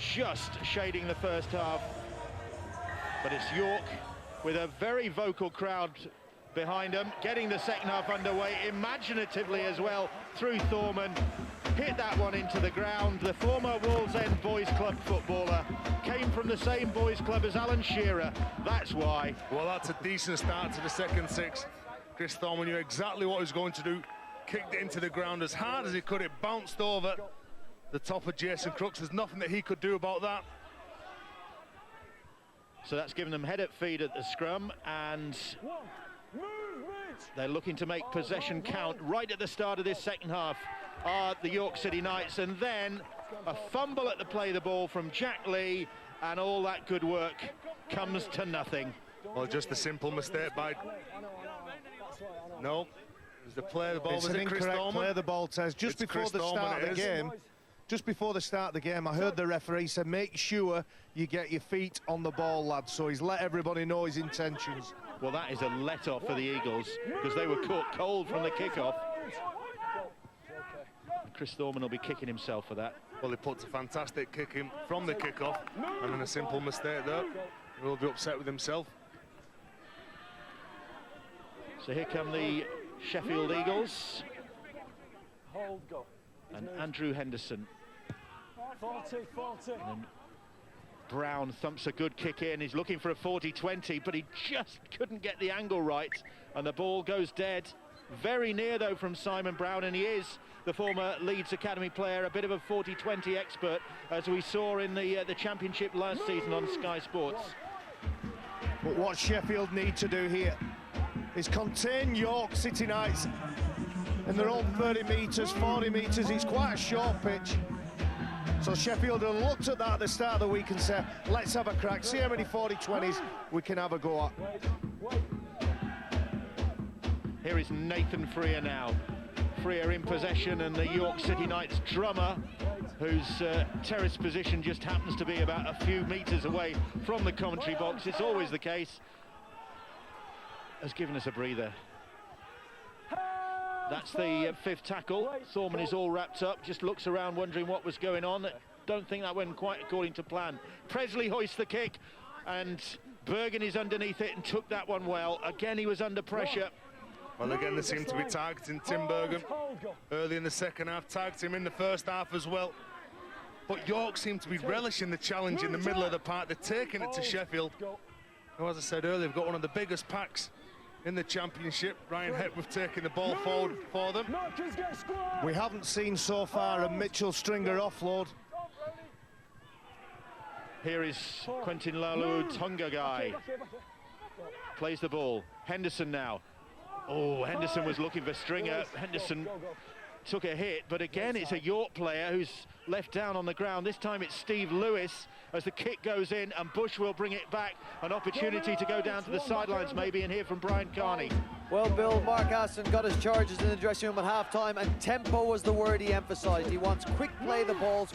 just shading the first half. But it's York with a very vocal crowd behind them, getting the second half underway imaginatively as well through Thorman. Hit that one into the ground. The former Wallsend Boys Club footballer came from the same boys club as Alan Shearer. That's why. Well, that's a decent start to the second six. Chris Thorman knew exactly what he was going to do. Kicked it into the ground as hard as he could. It bounced over the top of Jason Crooks. There's nothing that he could do about that. So that's given them head at feed at the scrum, and they're looking to make possession count right at the start of this second half are the York City Knights, and then a fumble at the play of the ball from Jack Lee, and all that good work comes to nothing. Well, just a simple mistake by... No, it was the play of the ball. It's an incorrect play of the ball, Tez. Just before the start of the game, just before the start of the game, I heard the referee say, make sure you get your feet on the ball, lads. So he's let everybody know his intentions. Well, that is a let-off for the Eagles, because they were caught cold from the kick-off. Chris Thorman will be kicking himself for that. Well, he puts a fantastic kick in from the kick-off, and then a simple mistake there. He will be upset with himself. So here come the Sheffield Eagles. And Andrew Henderson. 40. And Brown thumps a good kick in. He's looking for a 40-20, but he just couldn't get the angle right, and the ball goes dead. Very near, though, from Simon Brown, and he is the former Leeds Academy player, a bit of a 40-20 expert, as we saw in the Championship last season on Sky Sports. But what Sheffield need to do here is contain York City Knights in their own 30 metres, 40 metres. It's quite a short pitch. So Sheffield have looked at that at the start of the week and said, let's have a crack, see how many 40-20s we can have a go at. Here is Nathan Freer now. Freer in possession, and the York City Knights drummer, whose terrace position just happens to be about a few metres away from the commentary box, it's always the case, has given us a breather. That's the fifth tackle. Thorman is all wrapped up, just looks around wondering what was going on. Don't think that went quite according to plan. Presley hoists the kick, and Bergen is underneath it and took that one well. Again, he was under pressure. Well, again, they seem to be targeting Tim Bergen early in the second half, tagged him in the first half as well. But York seem to be relishing the challenge in the middle of the park. They're taking it to Sheffield. Well, as I said earlier, they've got one of the biggest packs in the Championship. Ryan Hepworth taking the ball forward for them. We haven't seen so far a Mitchell Stringer offload. Here is Quentin Lalu Tongagai. Plays the ball. Henderson now. Oh, Henderson was looking for Stringer. Henderson took a hit, but again it's a York player who's left down on the ground. This time it's Steve Lewis as the kick goes in, and Bush will bring it back. An opportunity to go down to the sidelines maybe and hear from Brian Carney. Well, Bill, Mark Aston got his charges in the dressing room at half-time, and tempo was the word he emphasised. He wants quick play the balls,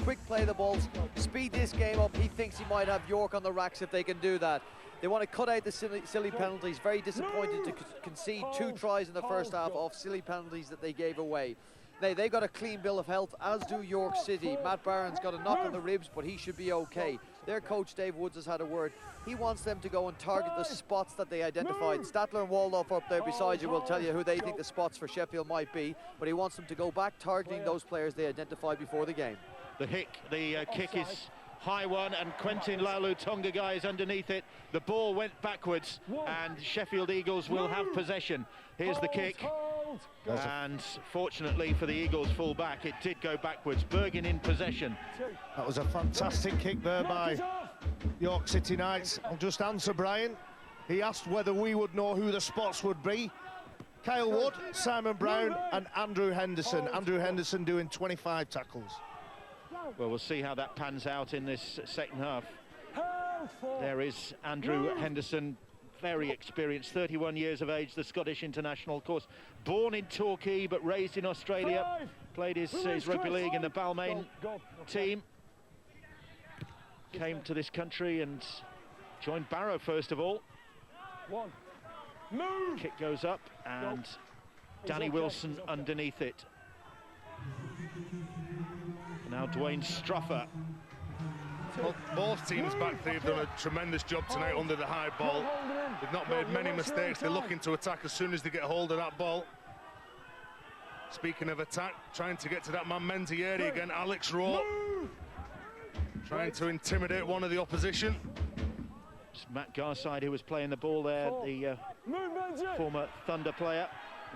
speed this game up. He thinks he might have York on the racks if they can do that. They want to cut out the silly penalties. Very disappointed to concede 2 tries in the first half off silly penalties that they gave away. They've got a clean bill of health, as do York City. Matt Barron's got a knock on the ribs, but he should be okay. Their coach, Dave Woods, has had a word. He wants them to go and target the spots that they identified. Statler and Waldorf up there beside you will tell you who they think the spots for Sheffield might be, but he wants them to go back targeting those players they identified before the game. The kick is high one, and Quentin Lalu Tongagai is underneath it. The ball went backwards, and Sheffield Eagles will have possession. Here's the kick, and fortunately for the Eagles full-back, it did go backwards. Bergen in possession. That was a fantastic kick there by York City Knights. I'll just answer Brian. He asked whether we would know who the spots would be. Kyle Wood, Simon Brown and Andrew Henderson. Andrew Henderson doing 25 tackles. Well, we'll see how that pans out in this second half. There is Andrew Henderson, very experienced, 31 years of age, the Scottish international, of course, born in Torquay but raised in Australia. Played his rugby league in the Balmain team. Came to this country and joined Barrow first of all. Kick goes up, and Danny Wilson underneath it. Now Dwayne Struffer Well, both teams back three have done a tremendous job tonight under the high ball. They've not made many mistakes. They're looking to attack as soon as they get hold of that ball. Speaking of attack, trying to get to that man Menzieri again. Alex Rowe trying to intimidate one of the opposition. It's Matt Garside who was playing the ball there, the former Thunder player.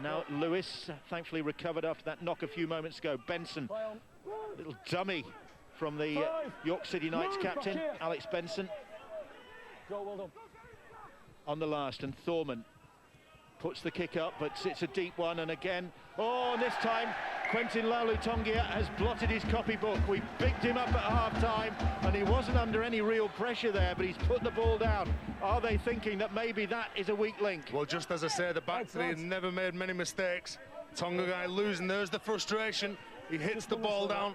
Now Lewis, thankfully recovered after that knock a few moments ago. Benson, little dummy from the York City Knights captain, Alex Benson. On the last, and Thorman puts the kick up, but it's a deep one, and again, and this time, Quentin Laulu-Tongia has blotted his copybook. We picked him up at half-time, and he wasn't under any real pressure there, but he's put the ball down. Are they thinking that maybe that is a weak link? Well, just as I say, the back three have never made many mistakes. Tonga guy losing, there's the frustration. He hits the ball down.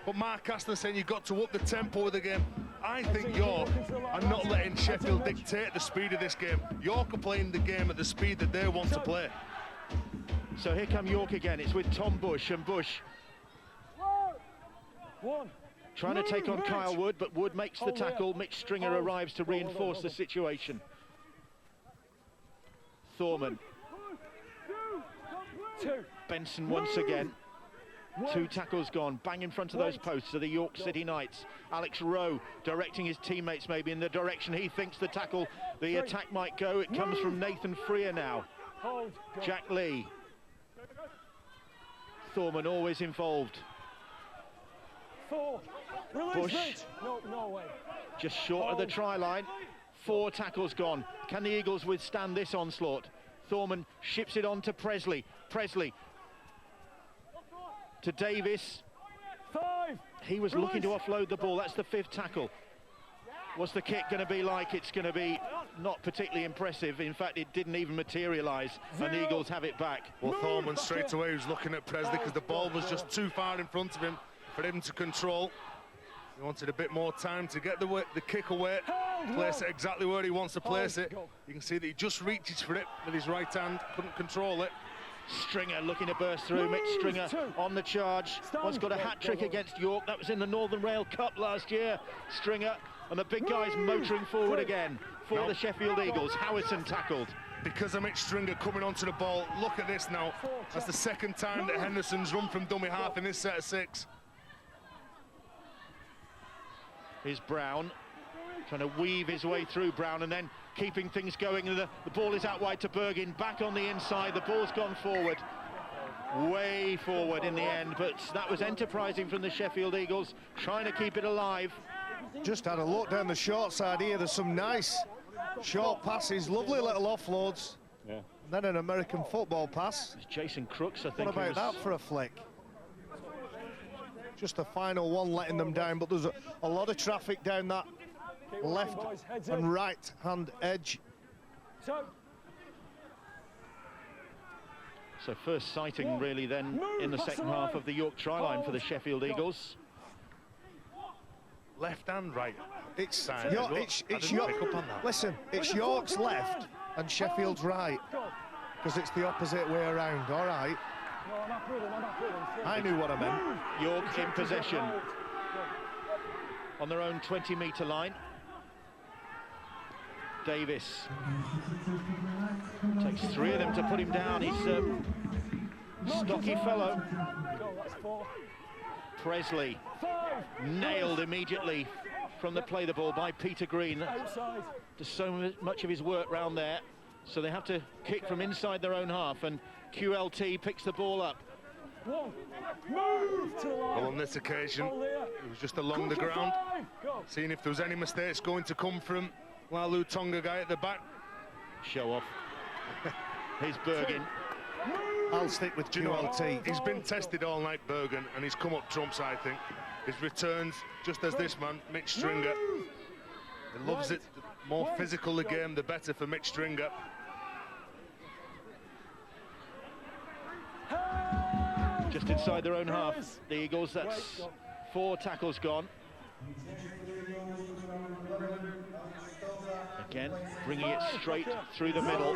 But Mark Aston saying you've got to up the tempo of the game. I think York are not letting Sheffield dictate the speed of this game. York are playing the game at the speed that they want to play. So here come York again. It's with Tom Bush, and Bush trying to take on Kyle Wood, but Wood makes the tackle. Mitch Stringer arrives to reinforce the situation. Thorman. Benson once again. Two tackles gone, bang in front of those posts of the York City Knights. Alex Rowe directing his teammates maybe in the direction he thinks the attack might go. It comes from Nathan Freer now. Jack Lee. Thorman always involved. Bush just short of the try line. 4 tackles gone. Can the Eagles withstand this onslaught? Thorman ships it on to Presley. Presley to Davis. He was looking to offload the ball. That's the 5th tackle. What's the kick going to be like? It's going to be not particularly impressive. In fact, it didn't even materialise, and the Eagles have it back. Well, Thorman straight away was looking at Presley because the ball was just too far in front of him for him to control. He wanted a bit more time to get the kick away, place it exactly where he wants to place it. You can see that he just reaches for it with his right hand, couldn't control it. Stringer looking to burst through. Mitch Stringer on the charge. Once got a hat-trick against York. That was in the Northern Rail Cup last year. Stringer, and the big guys motoring forward again for the Sheffield Eagles. Howison tackled. Because of Mitch Stringer coming onto the ball. Look at this now. That's the 2nd time that Henderson's run from dummy half in this set of 6. Here's Brown trying to weave his way through. Brown, and then keeping things going. The ball is out wide to Bergin, back on the inside. The ball's gone forward, way forward in the end, but that was enterprising from the Sheffield Eagles, trying to keep it alive. Just had a look down the short side here. There's some nice short passes, lovely little offloads. Yeah. And then an American football pass. It's Jason Crooks, I think. What about that for a flick? Just the final one letting them down, but there's a lot of traffic down that left and right hand edge. So first sighting really then in the second half of the York try line for the Sheffield Eagles. Left and right. It's York. Listen, it's York's left and Sheffield's right, because it's the opposite way around. All right. I knew what I meant. York in possession on their own 20-metre line. Davis takes 3 of them to put him down. He's a stocky fellow. Presley nailed immediately from the play the ball by Peter Green. Does so much of his work round there, so they have to kick from inside their own half, and QLT picks the ball up. Well, on this occasion, it was just along the ground, seeing if there was any mistakes going to come from Laulu-Tonga guy at the back. Show off. Here's Bergin. I'll stick with QLT. He's been tested all night, Bergin, and he's come up trumps, I think. His returns, just as this man, Mitch Stringer. He loves it. The more physical the game, the better for Mitch Stringer. Just inside their own half, the Eagles. That's 4 tackles gone. Again, bringing it straight through the middle.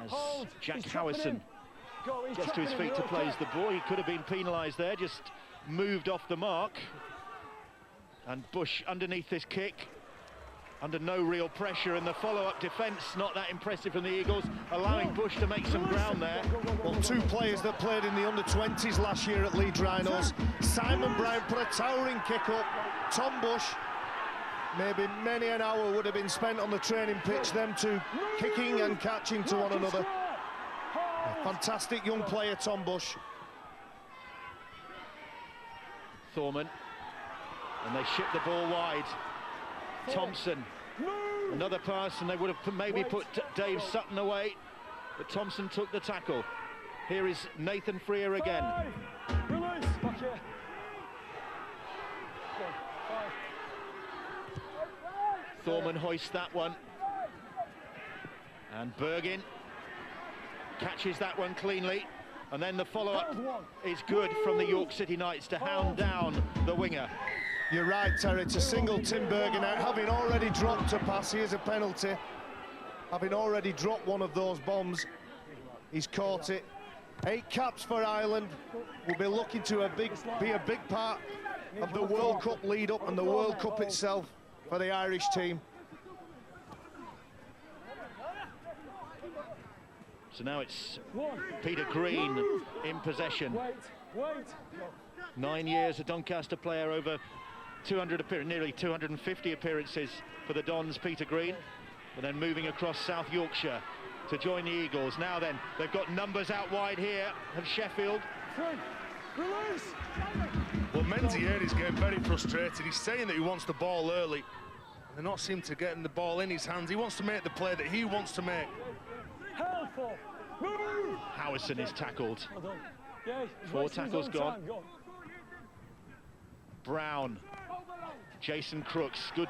As Jack Howison gets to his feet to plays the ball. He could have been penalised there, just moved off the mark. And Bush underneath this kick, under no real pressure, and the follow-up defence not that impressive from the Eagles, allowing Bush to make some ground there. Well, two players that played in the under-20s last year at Leeds Rhinos. Simon Brown put a towering kick up. Tom Bush, maybe many an hour would have been spent on the training pitch, them two kicking and catching to one another. A fantastic young player, Tom Bush. Thorman, and they ship the ball wide. Thompson, another pass, and they would have maybe put Dave Sutton away, but Thompson took the tackle. Here is Nathan Freer again. Release, back here. Thorman hoists that one, and Bergin catches that one cleanly, and then the follow-up is good from the York City Knights to hound down the winger. You're right, Terry, to single Tim Bergen out, having already dropped a pass. Here's a penalty. Having already dropped one of those bombs, he's caught it. 8 caps for Ireland. Will be looking to be a big part of the World Cup lead-up and the World Cup itself for the Irish team. So now it's Peter Green in possession. 9 years a Doncaster player, over 200 nearly 250 appearances for the Dons, Peter Green, and then moving across South Yorkshire to join the Eagles. Now then, they've got numbers out wide here of Sheffield. Well, Menzieri's getting very frustrated. He's saying that he wants the ball early. They're not seem to getting the ball in his hands. He wants to make the play that he wants to make. Howison is tackled. 4 tackles gone. Brown, Jason Crooks, good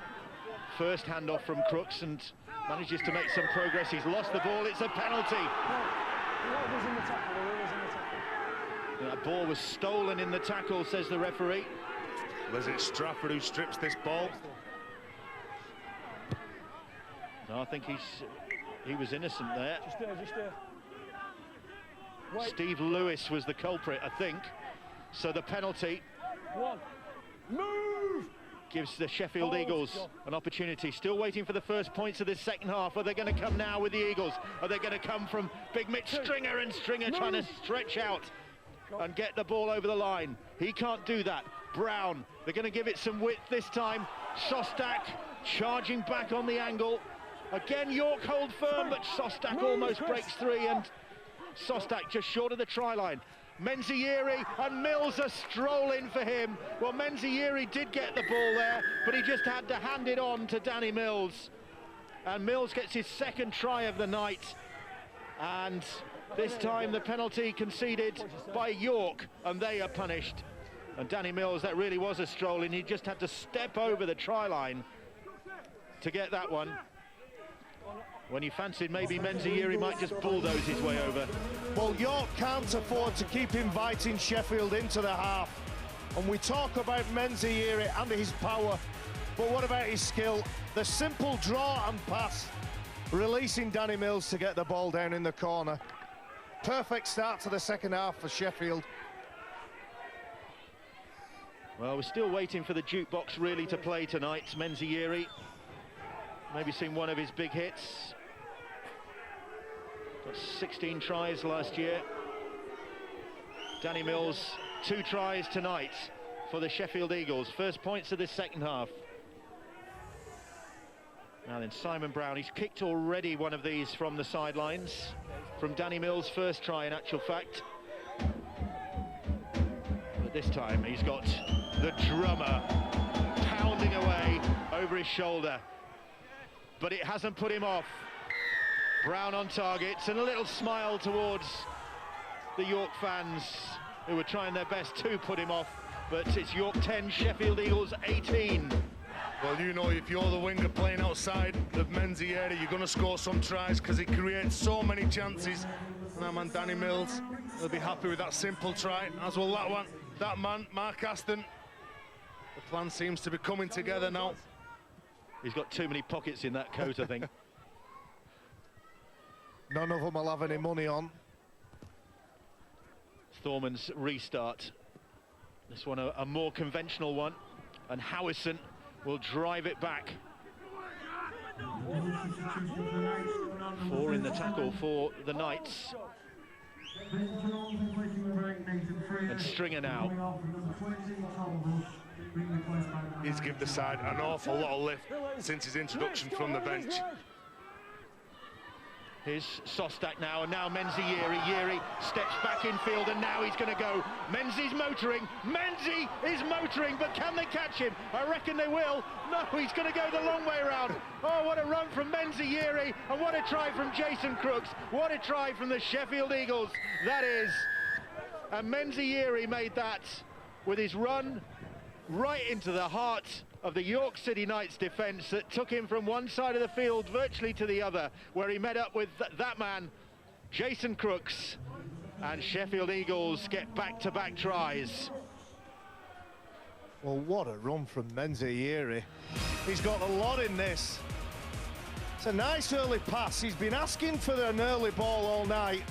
first handoff from Crooks, and manages to make some progress. He's lost the ball, it's a penalty. That ball was stolen in the tackle, says the referee. Was it Strafford who strips this ball? No, I think he was innocent there. Just there. Steve Lewis was the culprit, I think. So the penalty gives the Sheffield Eagles an opportunity. Still waiting for the first points of this second half. Are they going to come now with the Eagles? Are they going to come from Big Mitch Stringer, and Stringer trying to stretch out and get the ball over the line? He can't do that. Brown, they're going to give it some width this time. Sostak charging back on the angle. Again, York hold firm, but Sostak almost breaks free, and Sostak just short of the try line. Menzieri and Mills are strolling for him. Well, Menzieri did get the ball there, but he just had to hand it on to Danny Mills. And Mills gets his second try of the night. And this time the penalty conceded by York, and they are punished. And Danny Mills, that really was a strolling. He just had to step over the try line to get that one, when you fancied maybe Menzieri might just bulldoze his way over. Well, York can't afford to keep inviting Sheffield into the half. And we talk about Menzieri and his power, but what about his skill? The simple draw and pass, releasing Danny Mills to get the ball down in the corner. Perfect start to the second half for Sheffield. Well, we're still waiting for the jukebox really to play tonight. Menzieri, maybe seen one of his big hits. Got 16 tries last year. Danny Mills, 2 tries tonight for the Sheffield Eagles. First points of this second half. Now then, Simon Brown, he's kicked already one of these from the sidelines, from Danny Mills' first try in actual fact. But this time he's got the drummer pounding away over his shoulder. But it hasn't put him off. Brown on targets, and a little smile towards the York fans who were trying their best to put him off. But it's York 10, Sheffield Eagles 18. Well, you know, if you're the winger playing outside of Menzieri, you're going to score some tries because he creates so many chances. And that man, Danny Mills, will be happy with that simple try, as will that one. That man, Mark Aston. The plan seems to be coming together now. He's got too many pockets in that coat, I think. None of them will have any money on. Thorman's restart. This one a more conventional one. and Howison will drive it back. 4 in the tackle for the Knights. And Stringer now. He's given the side an awful lot of lift since his introduction from the bench. Here's Sostak now, and now Menzi Yeri. Yeri steps back in field, and now he's going to go. Menzi's motoring. Menzi is motoring, but can they catch him? I reckon they will. No, he's going to go the long way around. Oh, what a run from Menzi Yeri, and what a try from Jason Crooks. What a try from the Sheffield Eagles, that is. And Menzi Yeri made that with his run right into the heart of the York City Knights defence that took him from one side of the field virtually to the other, where he met up with that man, Jason Crooks, and Sheffield Eagles get back-to-back tries. Well, what a run from Menzi Yeri. He's got a lot in this. It's a nice early pass. He's been asking for an early ball all night.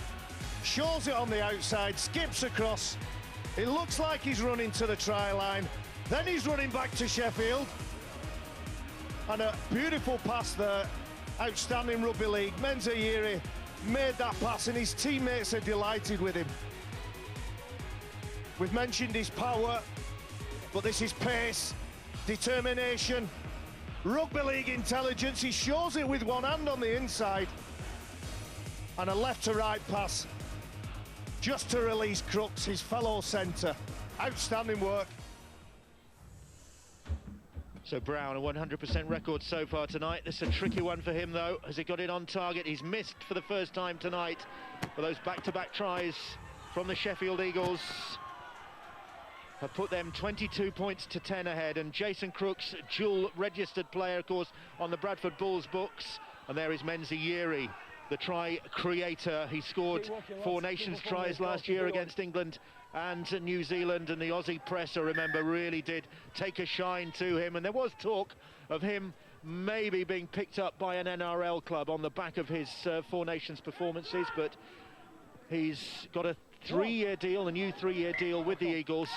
Shows it on the outside, skips across. It looks like he's running to the try line. Then he's running back to Sheffield. And a beautiful pass there. Outstanding rugby league. Menzi Yeri made that pass and his teammates are delighted with him. We've mentioned his power, but this is pace, determination, rugby league intelligence. He shows it with one hand on the inside. And a left to right pass just to release Crooks, his fellow centre. Outstanding work. So Brown, a 100% record so far tonight. This is a tricky one for him, though. Has he got it on target? He's missed for the first time tonight. But those back-to-back tries from the Sheffield Eagles have put them 22 points to 10 ahead. And Jason Crooks, dual-registered player, of course, on the Bradford Bulls books. And there is Menzi Yeri, the try creator. He scored 4 Nations tries last year against England and New Zealand, and the Aussie press, I remember, really did take a shine to him, and there was talk of him maybe being picked up by an NRL club on the back of his 4 Nations performances, but he's got a 3-year deal, a new 3-year deal with the Eagles.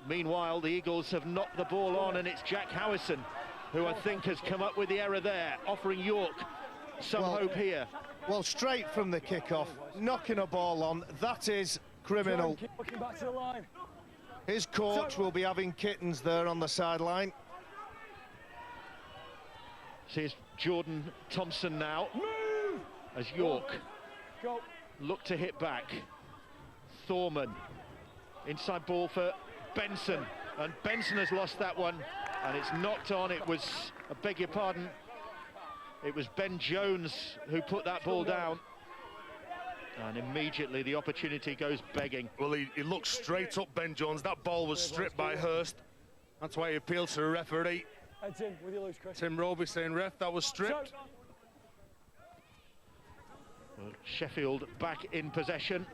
Meanwhile, the Eagles have knocked the ball on, and it's Jack Howison who I think has come up with the error there, offering York some hope here. Well, straight from the kick-off, knocking a ball on, that is criminal. Back to the line. His coach will be having kittens there on the sideline. Here's Jordan Thompson now, as York look to hit back. Thorman, inside ball for Benson, and Benson has lost that one, and it's knocked on. It was, I beg your pardon, it was Ben Jones who put that ball down. And immediately the opportunity goes begging. Well, he looked straight up, Ben Jones. That ball was stripped by Hurst. That's why he appeals to the referee. Tim Roby saying, ref, that was stripped. Well, Sheffield back in possession.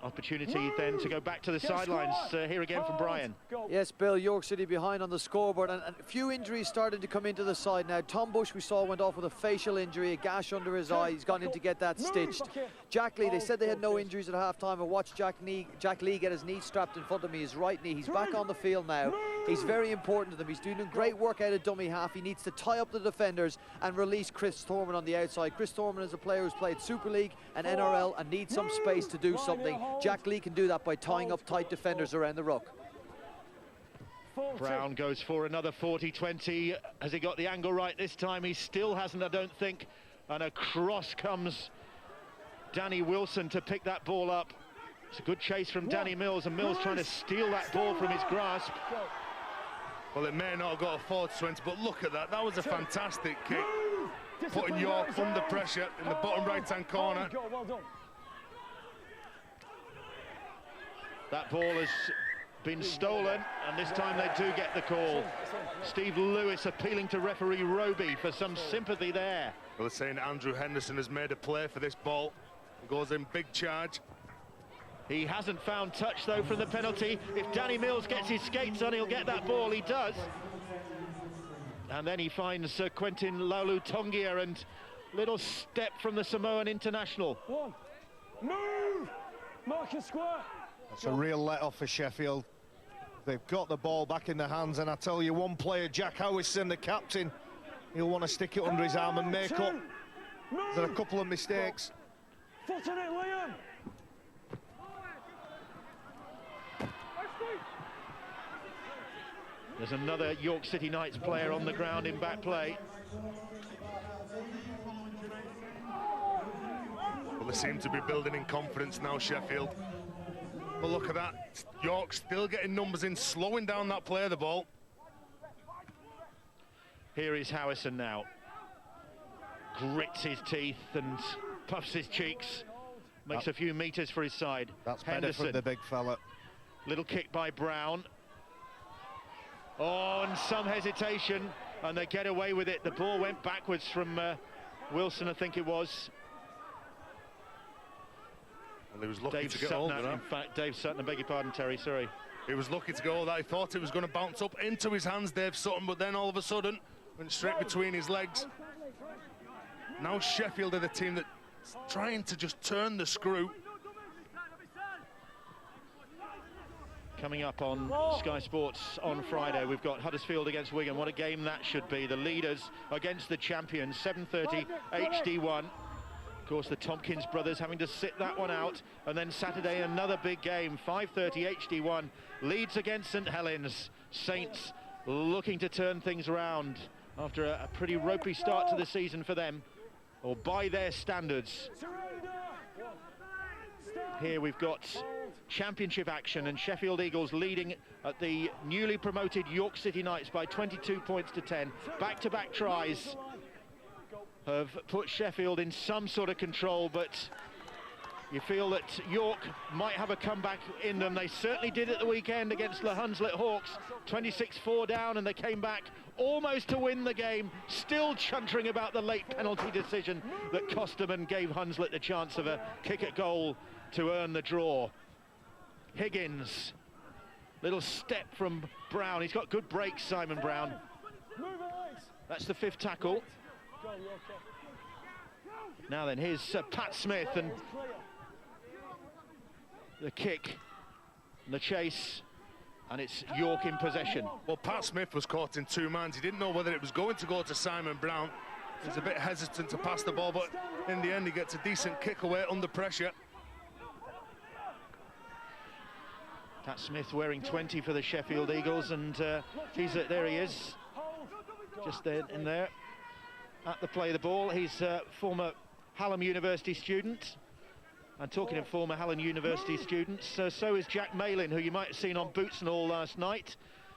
Opportunity then to go back to the sidelines. Here again from Brian. Yes, Bill, York City behind on the scoreboard, and a few injuries starting to come into the side now. Tom Bush, we saw, went off with a facial injury, a gash under his eye. He's gone in to get that stitched. Jack Lee, they said they had no injuries at half-time. I watched Jack Lee get his knee strapped in front of me, his right knee. He's back on the field now. He's very important to them. He's doing great work out of dummy half. He needs to tie up the defenders and release Chris Thorman on the outside. Chris Thorman is a player who's played Super League and NRL and needs some space to do something. Jack Lee can do that by tying up tight defenders around the ruck. Brown goes for another 40-20. Has he got the angle right this time? He still hasn't, I don't think. And across comes Danny Wilson to pick that ball up. It's a good chase from Danny Mills, and Mills trying to steal that ball from his grasp. Well, it may not have got a 40-20, but look at that. That was a fantastic kick. Putting York under pressure in the bottom right-hand corner. That ball has been stolen, and this time they do get the call. Steve Lewis appealing to referee Roby for some sympathy there. Well, they're saying Andrew Henderson has made a play for this ball. He goes in big charge. He hasn't found touch, though, from the penalty. If Danny Mills gets his skates on, he'll get that ball. He does. And then he finds Quentin Laulu Tongia, and little step from the Samoan international. Move! Mark and square. That's a real let-off for Sheffield. They've got the ball back in their hands, and I tell you, one player, Jack Howison, the captain, he'll want to stick it under his arm and make up. There are a couple of mistakes. Foot on it, Liam. There's another York City Knights player on the ground in back play. Well, they seem to be building in confidence now, Sheffield. But look at that, York still getting numbers in, slowing down that play of the ball. Here is Howison now. Grits his teeth and puffs his cheeks. Makes a few metres for his side. That's Henderson. better for the big fella. Little kick by Brown. Oh, and some hesitation, and they get away with it. The ball went backwards from Wilson, I think it was. Well, he was lucky Dave to get Sutton, hold of that. in fact, Dave Sutton, I beg your pardon, Terry, sorry. He was lucky to go that. He thought it was going to bounce up into his hands, Dave Sutton, but then all of a sudden went straight between his legs. Now Sheffield are the team that's trying to just turn the screw. Coming up on Sky Sports on Friday, we've got Huddersfield against Wigan. What a game that should be. The leaders against the champions, 7:30 HD1. Of course, the Tompkins brothers having to sit that one out. And then Saturday, another big game, 5:30 HD1. Leeds against St Helens. Saints looking to turn things around after a pretty ropey start to the season for them, or by their standards. Here we've got championship action, and Sheffield Eagles leading at the newly promoted York City Knights by 22 points to 10. Back-to-back tries have put Sheffield in some sort of control, but you feel that York might have a comeback in them. They certainly did at the weekend against the Hunslet Hawks, 26-4 down, and they came back almost to win the game, still chuntering about the late penalty decision that cost them and gave Hunslet the chance of a kick at goal to earn the draw. Higgins, little step from Brown. He's got good breaks, Simon Brown. That's the fifth tackle. Now then, here's Pat Smith, and the kick, and the chase, and it's York in possession. Well, Pat Smith was caught in two minds. He didn't know whether it was going to go to Simon Brown. He was a bit hesitant to pass the ball, but in the end he gets a decent kick away under pressure. Pat Smith wearing 20 for the Sheffield Eagles, and there he is, just there in there at the play of the ball. He's a former Hallam University student, and talking of former Hallam University students, so is Jack Malin, who you might have seen on Boots and All last night,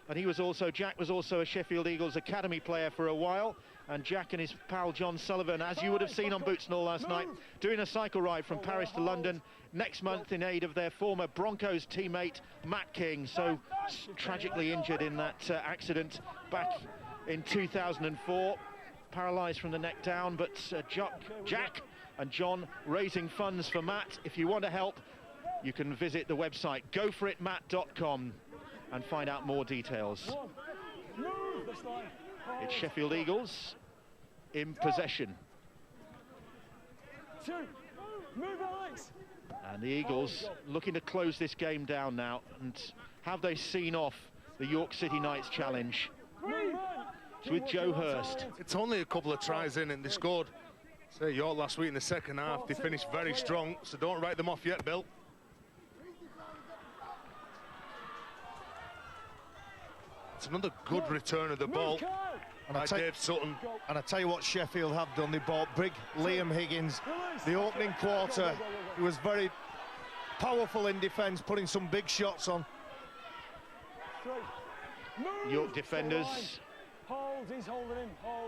and Jack was also a Sheffield Eagles academy player for a while. And Jack and his pal John Sullivan, as you would have seen on Boots and All last night, doing a cycle ride from Paris to London next month in aid of their former Broncos teammate Matt King, so tragically injured in that accident back in 2004, paralysed from the neck down. But Jack and John raising funds for Matt. If you want to help, you can visit the website goforitmatt.com and find out more details. It's Sheffield Eagles in possession. And the Eagles looking to close this game down now. And have they seen off the York City Knights challenge? It's with Joe Hurst. It's only a couple of tries in, and they scored. Say York last week in the second half. They finished very strong, so don't write them off yet, Bill. It's another good return of the ball by Dave Sutton. And I tell you what Sheffield have done. They bought big Liam Higgins. The opening quarter, he was very powerful in defence, putting some big shots on. York defenders,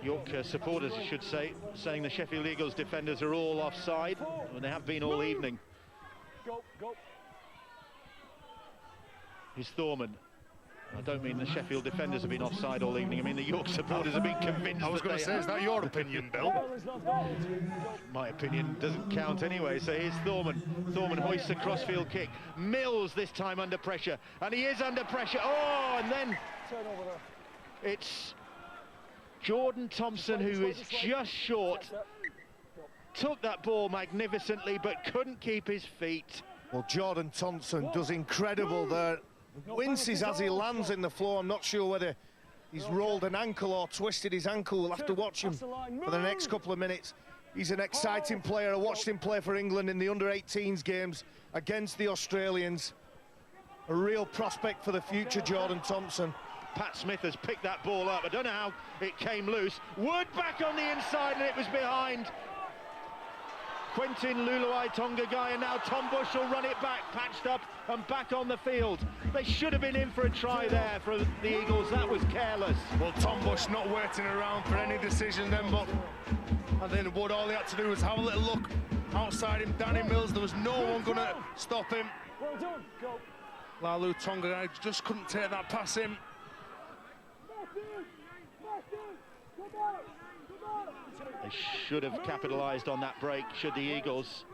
York supporters, I should say, saying the Sheffield Eagles defenders are all offside, and they have been all evening. Here's Thorman. I don't mean the Sheffield defenders have been offside all evening. I mean the York supporters have been convinced. I was going to say, is that your opinion, Bill? My opinion doesn't count anyway. So here's Thorman. Thorman hoists a crossfield kick. Mills this time under pressure, and he is under pressure. Oh, and then it's Jordan Thompson, who is just short. Took that ball magnificently, but couldn't keep his feet. Well, Jordan Thompson does incredible there. Winces as he lands in the floor. I'm not sure whether he's rolled an ankle or twisted his ankle. We'll have to watch him for the next couple of minutes. He's an exciting player. I watched him play for England in the under-18s games against the Australians. A real prospect for the future, Jordan Thompson. Pat Smith has picked that ball up. I don't know how it came loose. Wood back on the inside, and it was behind Quentin Luluai-Tongagai, and now Tom Bush will run it back, patched up and back on the field. They should have been in for a try there for the Eagles. That was careless. Well, Tom Bush not waiting around for any decision then, but I think Wood, all he had to do was have a little look outside him. Danny Mills, there was no one going to stop him. Well done. Go. Lalu Tongagai just couldn't take that pass in. They should have capitalised on that break, should the Eagles.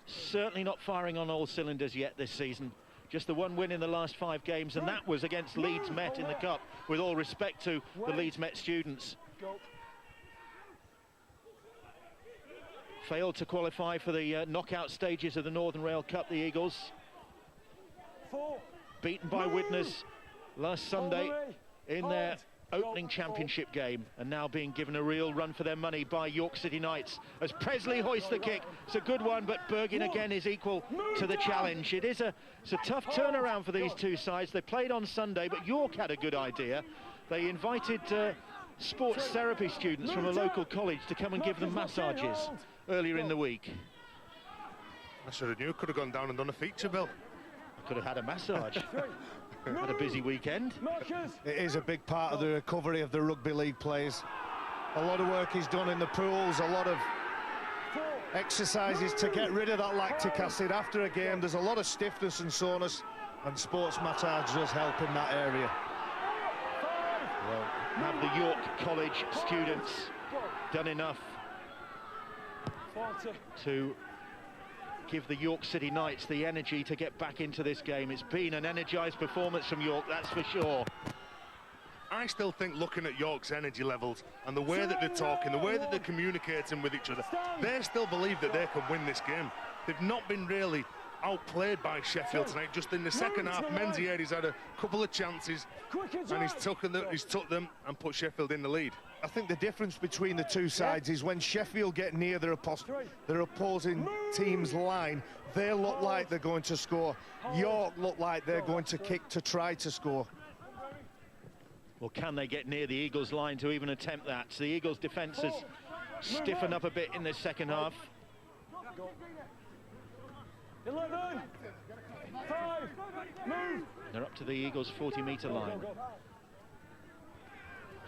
Certainly not firing on all cylinders yet this season. Just the one win in the last 5 games, and that was against Leeds Met in the Cup, with all respect to the Leeds Met students. Failed to qualify for the knockout stages of the Northern Rail Cup, the Eagles. Beaten by Widnes last Sunday in their opening championship game, and now being given a real run for their money by York City Knights as Presley hoists the kick. It's a good one, but Bergin again is equal to the challenge. It's a tough turnaround for these two sides. They played on Sunday, but York had a good idea. They invited sports therapy students from a local college to come and give them massages earlier in the week. I should have knew. Could have gone down and done a feature, Bill. I could have had a massage. Had a busy weekend. It is a big part of the recovery of the rugby league players. A lot of work is done in the pools, a lot of exercises to get rid of that lactic acid. After a game, there's a lot of stiffness and soreness, and sports massage does help in that area. Well, have the York College students done enough to give the York City Knights the energy to get back into this game? It's been an energised performance from York, that's for sure. I still think, looking at York's energy levels and the way that they're talking, the way that they're communicating with each other, they still believe that they can win this game. They've not been really outplayed by Sheffield tonight. Just in the second half, Menzies had a couple of chances and he's took them and put Sheffield in the lead. I think the difference between the two sides is when Sheffield get near their opposing team's line, they look like they're going to score. York look like they're going to kick to try to score. Well, can they get near the Eagles' line to even attempt that? So the Eagles' defence has stiffened up a bit in the second half. 11, 5, move. They're up to the Eagles' 40-metre line.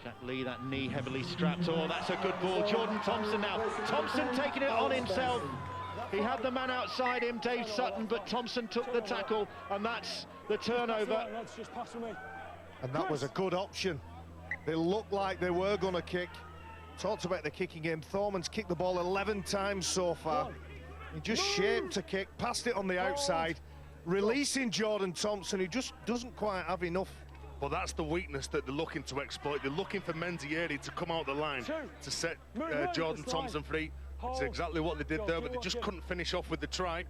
Jack Lee, that knee heavily strapped. Oh, that's a good ball. Jordan Thompson now. Thompson taking it on himself. He had the man outside him, Dave Sutton, but Thompson took the tackle, and that's the turnover. And that was a good option. They looked like they were going to kick. Talked about the kicking game. Thorman's kicked the ball 11 times so far. He just shaped to kick, passed it on the outside, releasing Jordan Thompson, who just doesn't quite have enough. Well, that's the weakness that they're looking to exploit. They're looking for Menzies to come out the line to set Jordan Thompson free. It's exactly what they did there, but they just couldn't finish off with the try.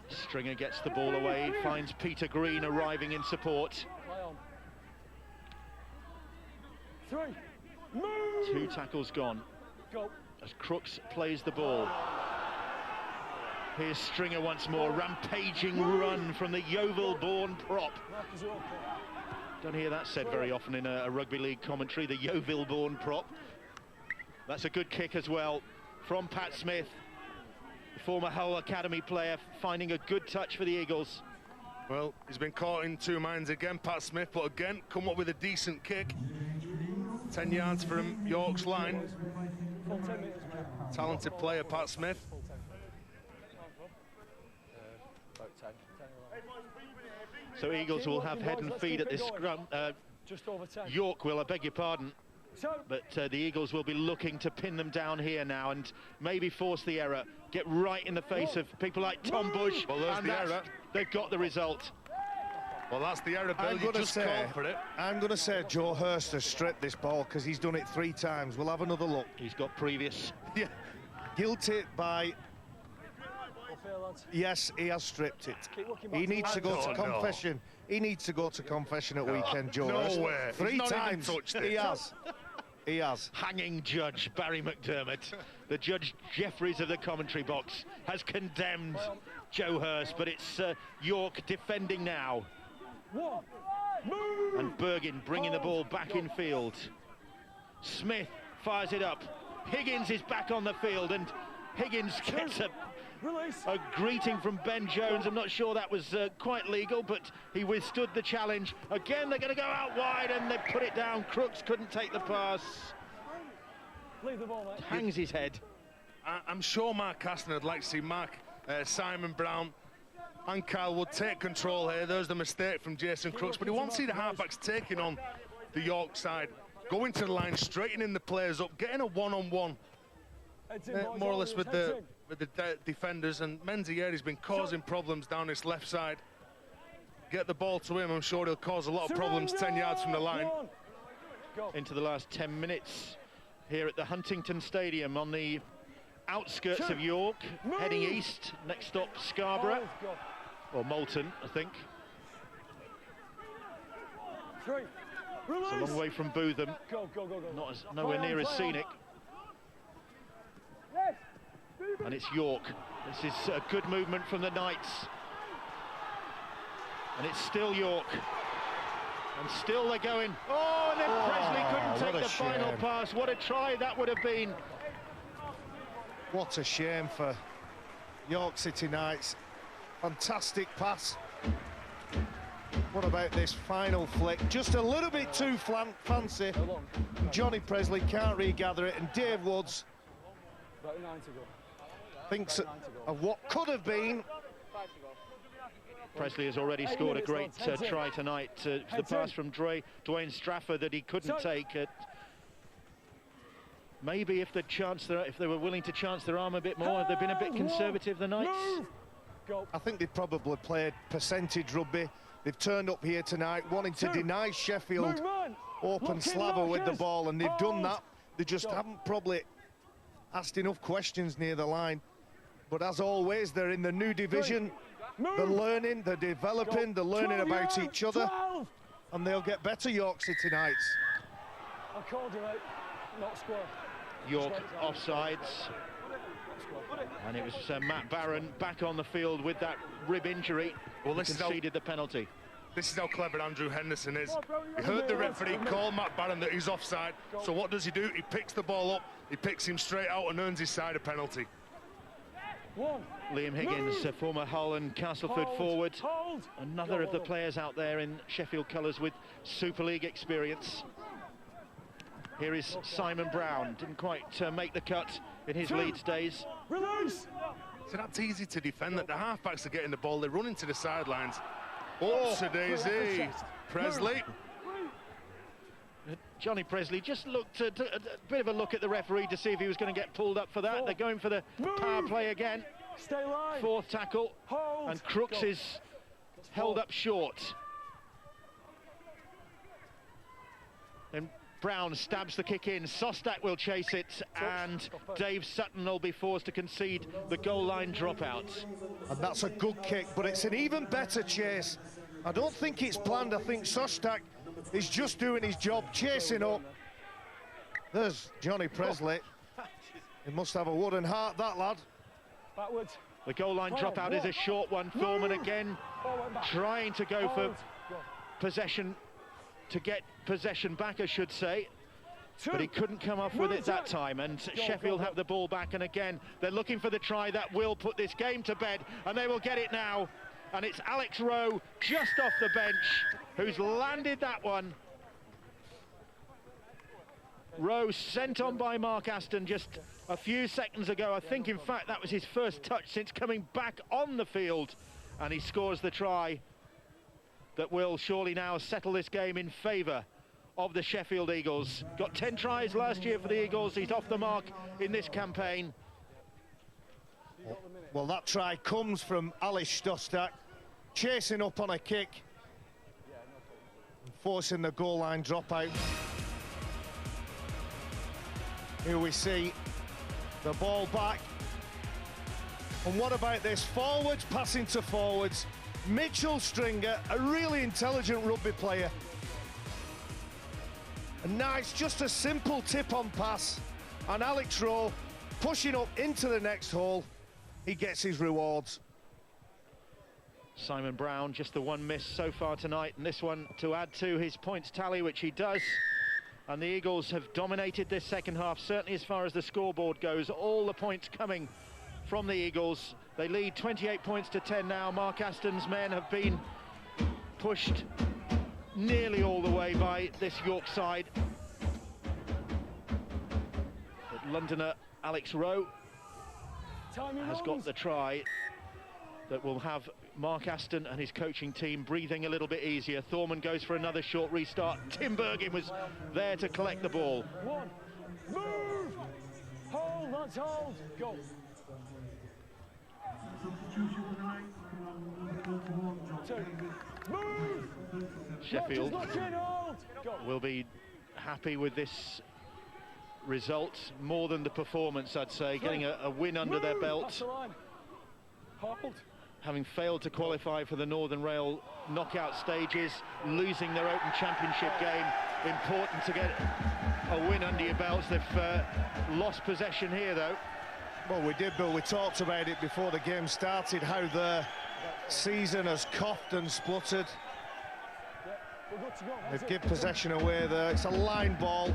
Stringer gets the ball away, finds Peter Green arriving in support. 3, move. 2 tackles gone as Crooks plays the ball. Here's Stringer once more, rampaging run from the Yeovil-born prop. Don't hear that said very often in a rugby league commentary, the Yeovil-born prop. That's a good kick as well from Pat Smith, the former Hull Academy player, finding a good touch for the Eagles. Well, he's been caught in 2 minds again, Pat Smith, but again, come up with a decent kick. 10 yards from York's line. Talented player, Pat Smith. So Eagles will have head and feet at this scrum. York will, I beg your pardon. But the Eagles will be looking to pin them down here now and maybe force the error. Get right in the face of people like Tom Bush. Well, there's the error. They've got the result. Well, that's the error, Bill. You just called for it. I'm going to say Joe Hurst has stripped this ball because he's done it 3 times. We'll have another look. He's got previous. Yeah. Guilty by lads. Yes, he has stripped it. Keep looking back He to needs the to go line. to confession. He needs to go to confession at weekend, Joe. No way. He's 3 not even times. touched it. He has. He has. Hanging judge Barry McDermott, the Judge Jeffries of the commentary box, has condemned Joe Hurst, but it's York defending now. 1, move! And Bergin bringing the ball back in field. Smith fires it up. Higgins is back on the field, and Higgins gets Release. a greeting from Ben Jones. I'm not sure that was quite legal, but he withstood the challenge. Again, they're going to go out wide, and they put it down. Crooks couldn't take the pass. Leave the ball, mate. Hangs his head. I'm sure Mark Aston would like to see Simon Brown and Kyle Wood take control here. There's the mistake from Jason Crooks, but he wants to see the halfbacks taking on the York side, going to the line, straightening the players up, getting a one-on-one, more or less with the defenders. And Menzieri's been causing problems down this left side. Get the ball to him, I'm sure he'll cause a lot of problems 10 yards from the line. Into the last 10 minutes here at the Huntington Stadium on the outskirts of York, heading east. Next stop, Scarborough, or Moulton, I think. 3, release. It's a long way from Bootham. Go. Nowhere near as scenic. Yes. And it's York. This is a good movement from the Knights. And it's still York. And still they're going. Oh, and then Presley couldn't take the final pass. What a try that would have been. What a shame for York City Knights. Fantastic pass. What about this final flick? Just a little bit too fancy. Johnny Presley can't regather it, and Dave Woods thinks of what could have been. Presley has already scored a great try tonight. The pass from Dwayne Strafford that he couldn't take. Maybe if they were willing to chance their arm a bit more, they've been a bit conservative, the Knights. I think they probably played percentage rugby. They've turned up here tonight wanting to deny Sheffield open slaver with the ball, and they've done that. They just haven't probably asked enough questions near the line. But as always, they're in the new division. They're learning, they're developing, they're learning about each other, and they'll get better, York City Knights. I called it, not square. York offsides. And it was Matt Barron back on the field with that rib injury. Well, this conceded the penalty. This is how clever Andrew Henderson is. He heard the referee call Matt Barron that he's offside. So what does he do? He picks the ball up, he picks him straight out and earns his side a penalty. Liam Higgins, former Hull and Castleford forward. Another of the players out there in Sheffield colours with Super League experience. Here is Simon Brown. Didn't quite make the cut in his Leeds days. Release. So that's easy to defend, that the halfbacks are getting the ball, they're running to the sidelines. Daisy. Presley. Johnny Presley just looked a bit of a look at the referee to see if he was going to get pulled up for that. They're going for the power play again. Stay line. Fourth tackle. And Crooks is held up short. Then Brown stabs the kick in. Sostak will chase it, and Dave Sutton will be forced to concede the goal line dropout. And that's a good kick, but it's an even better chase. I don't think it's planned. I think Sostak is just doing his job, chasing up. There's Johnny Presley. He must have a wooden heart, that lad. Backwards. The goal line dropout is a short one. Thorman again trying to go for possession, to get possession back, I should say. But he couldn't come off with it that time, and Sheffield have the ball back, and again they're looking for the try that will put this game to bed, and they will get it now. And it's Alex Rowe just off the bench who's landed that one. Rowe sent on by Mark Aston just a few seconds ago. I think in fact that was his first touch since coming back on the field, and he scores the try that will surely now settle this game in favour of the Sheffield Eagles. Got 10 tries last year for the Eagles. He's off the mark in this campaign. Well, that try comes from Alice Sostak, chasing up on a kick, and forcing the goal line dropout. Here we see the ball back. And what about this? Forwards passing to forwards. Mitchell Stringer, a really intelligent rugby player. A nice, just a simple tip-on pass. And Alex Rowe pushing up into the next hole. He gets his rewards. Simon Brown, just the one miss so far tonight, and this one to add to his points tally, which he does. And the Eagles have dominated this second half, certainly as far as the scoreboard goes. All the points coming from the Eagles. They lead 28 points to 10 now. Mark Aston's men have been pushed nearly all the way by this York side. But Londoner Alex Rowe has got the try that will have Mark Aston and his coaching team breathing a little bit easier. Thorman goes for another short restart. Tim Bergin was there to collect the ball. One, move, hold, let's hold, go. Two, move. Sheffield Lock in, hold, go. will be happy with this result more than the performance, I'd say. Getting a win under their belt. Pass the line. Hold. Having failed to qualify for the Northern Rail knockout stages, losing their Open Championship game. Important to get a win under your belts. They've lost possession here, though. Well, we did, Bill. We talked about it before the game started, how the season has coughed and spluttered. We're good to go. They've given possession away there. It's a line ball.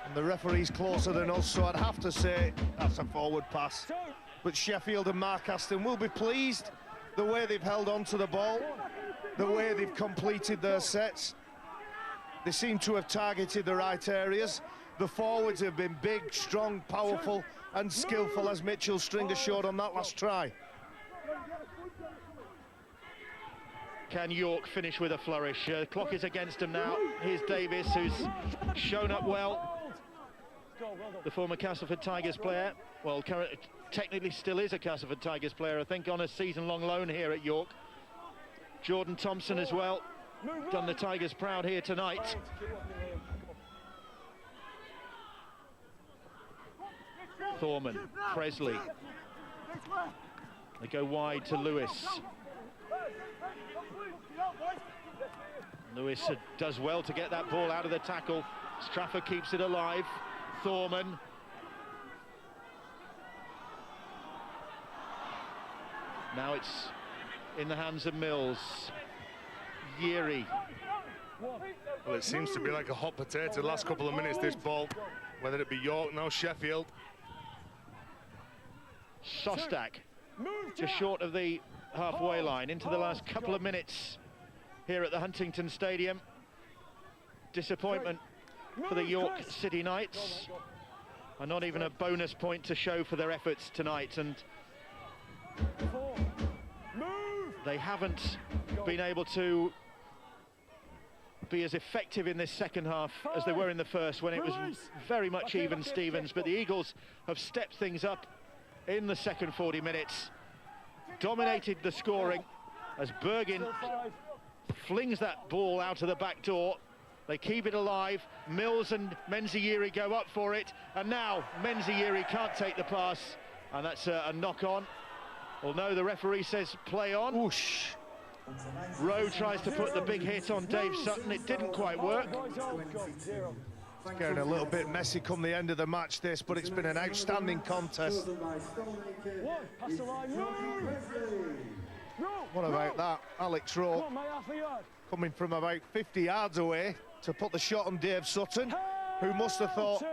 And the referee's closer than us, so I'd have to say that's a forward pass. But Sheffield and Mark Aston will be pleased the way they've held on to the ball, the way they've completed their sets. They seem to have targeted the right areas. The forwards have been big, strong, powerful and skillful, as Mitchell Stringer showed on that last try. Can York finish with a flourish? Clock is against them now. Here's Davis, who's shown up well. The former Castleford Tigers player, well, technically still is a Castleford Tigers player, I think, on a season-long loan here at York. Jordan Thompson as well, done the Tigers proud here tonight. Thorman, Presley. They go wide to Lewis. Lewis does well to get that ball out of the tackle. Strafford keeps it alive. Thorman. Now it's in the hands of Mills. Yeary. Well, it seems to be like a hot potato the last couple of minutes, this ball, whether it be York, now Sheffield. Sostak, just short of the halfway line, into the last couple of minutes here at the Huntington Stadium. Disappointment for the York City Knights, and not even a bonus point to show for their efforts tonight, and they haven't been able to be as effective in this second half as they were in the first, when it was very much even Stevens. But the Eagles have stepped things up in the second 40 minutes, dominated the scoring as Bergin flings that ball out of the back door. They keep it alive. Mills and Menzieri go up for it, and now Menzieri can't take the pass, and that's a knock-on. Although the referee says play on. Whoosh. Rowe tries to put the big hit on Dave Sutton. It didn't quite work. It's getting a little bit messy come the end of the match, this, but it's been an outstanding contest. What about that? Alex Rowe coming from about 50 yards away to put the shot on Dave Sutton, who must have thought,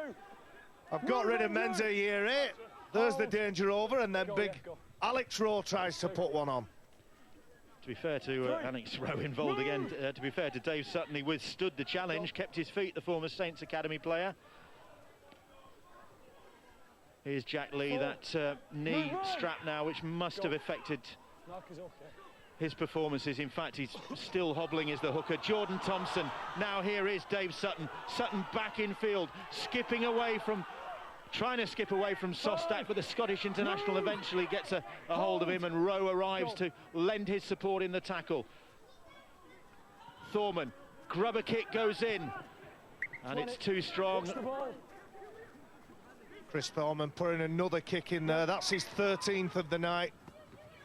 I've got rid of Menzieri, there's the danger over, and then big Alex Rowe tries to put one on. To be fair to Alex Rowe involved again, to be fair to Dave Sutton, he withstood the challenge, kept his feet, the former Saints Academy player. Here's Jack Lee, that knee strap now, which must have affected his performances. In fact, he's still hobbling as the hooker. Jordan Thompson, now here is Dave Sutton. Sutton back in field, skipping away from, trying to skip away from Sostak, but the Scottish international eventually gets a hold of him, and Rowe arrives to lend his support in the tackle. Thorman, grubber kick goes in, and it's too strong. Chris Thorman putting another kick in there. That's his 13th of the night.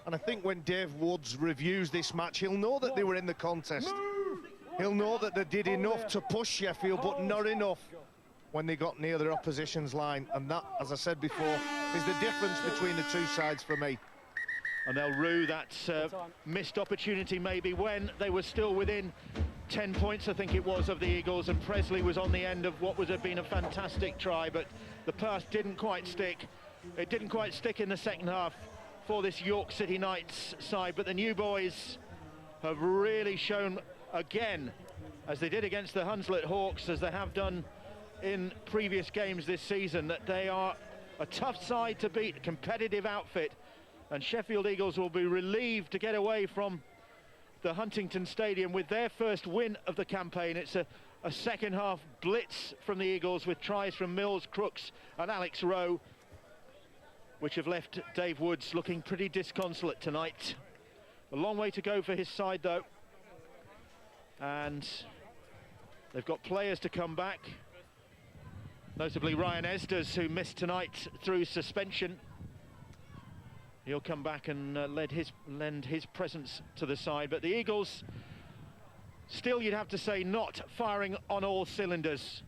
And I think when Dave Woods reviews this match, he'll know that they were in the contest. He'll know that they did enough to push Sheffield, but not enough when they got near their opposition's line. And that, as I said before, is the difference between the two sides for me. And they'll rue that missed opportunity maybe when they were still within 10 points, I think it was, of the Eagles, and Presley was on the end of what would have been a fantastic try, but the pass didn't quite stick. It didn't quite stick in the second half for this York City Knights side, but the new boys have really shown again, as they did against the Hunslet Hawks, as they have done in previous games this season, that they are a tough side to beat, a competitive outfit, and Sheffield Eagles will be relieved to get away from the Huntington Stadium with their first win of the campaign. It's a second half blitz from the Eagles with tries from Mills, Crooks and Alex Rowe, which have left Dave Woods looking pretty disconsolate tonight. A long way to go for his side though, and they've got players to come back, notably Ryan Esders, who missed tonight through suspension. He'll come back and lend his presence to the side, but the Eagles still, you'd have to say, not firing on all cylinders.